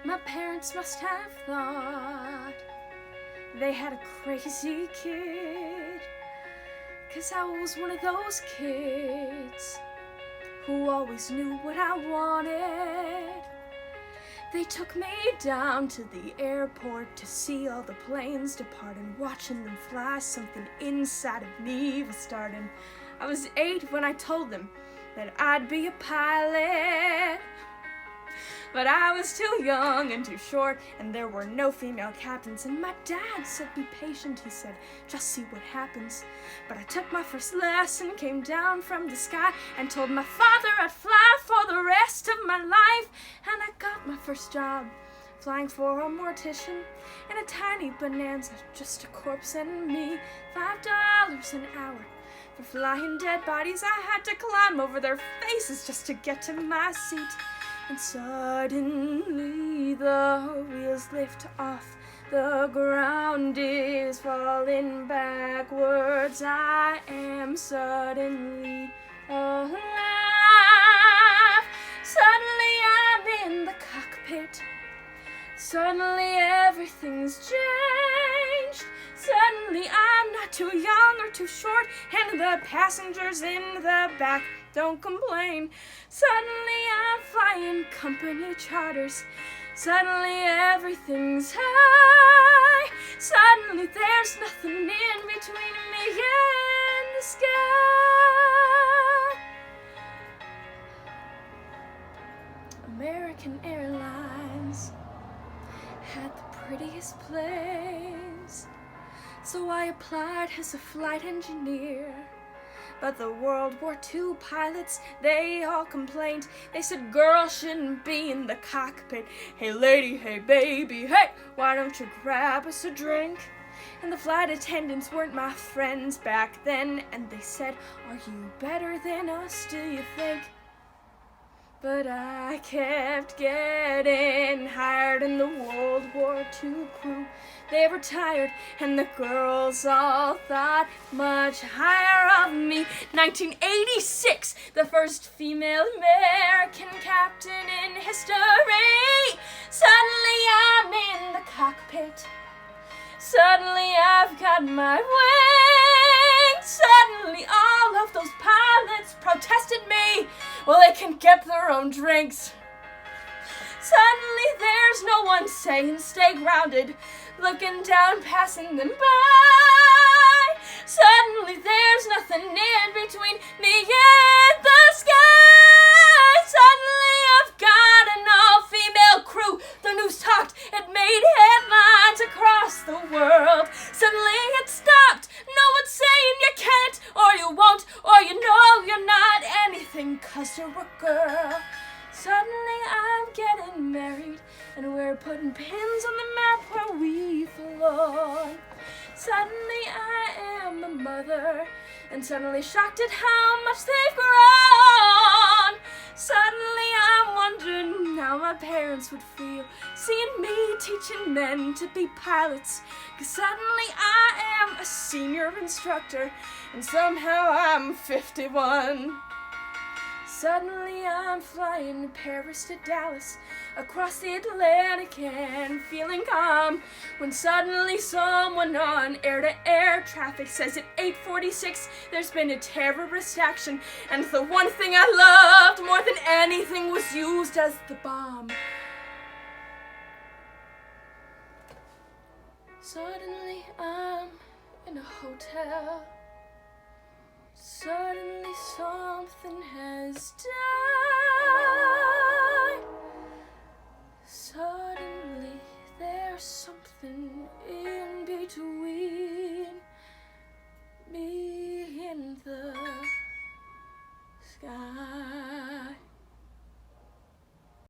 My parents must have thought they had a crazy kid, 'cause I was one of those kids who always knew what I wanted. They took me down to the airport to see all the planes depart, and watching them fly, something inside of me was starting. I was 8 when I told them that I'd be a pilot, but I was too young and too short, and there were no female captains. And my dad said, be patient, he said, just see what happens. But I took my first lesson, came down from the sky, and told my father I'd fly for the rest of my life. And I got my first job, flying for a mortician in a tiny Bonanza, just a corpse and me. $5 an hour for flying dead bodies. I had to climb over their faces just to get to my seat. And suddenly the wheels lift off, the ground is falling backwards. I am suddenly alive. Suddenly I'm in the cockpit. Suddenly everything's changed. Suddenly I'm not too young or too short, and the passengers in the back don't complain. Suddenly I'm flying company charters. Suddenly everything's high. Suddenly there's nothing in between me and the sky. American Airlines had the prettiest planes, so I applied as a flight engineer. But the World War II pilots, they all complained. They said girls shouldn't be in the cockpit. Hey lady, hey baby, hey, why don't you grab us a drink? And the flight attendants weren't my friends back then, and they said, are you better than us, do you think? But I kept getting hired in the World War II crew. They were tired, and the girls all thought much higher of me. 1986, the first female American captain in history. Suddenly I'm in the cockpit. Suddenly I've got my wings. Suddenly all of those pilots protested me. Well, they can get their own drinks. Suddenly there's no one saying stay grounded, looking down, passing them by. Suddenly there's nothing in between me and the sky. Suddenly I've got an all-female crew. The news talked, it made headlines across the world. Suddenly it stopped. No one's saying you can't, or you won't, or you know you're not anything 'cause you're a girl. Suddenly I'm getting married, and we're putting pins on the map where we belong. Suddenly I am a mother, and suddenly shocked at how much they've grown. Suddenly I'm wondering how my parents would feel seeing me teaching men to be pilots. 'Cause suddenly I am a senior instructor, and somehow I'm 51. Suddenly I'm flying Paris to Dallas, across the Atlantic and feeling calm, when suddenly someone on air-to-air traffic says at 8:46 there's been a terrorist action, and the one thing I loved more than anything was used as the bomb. Suddenly I'm in a hotel. Suddenly something has died.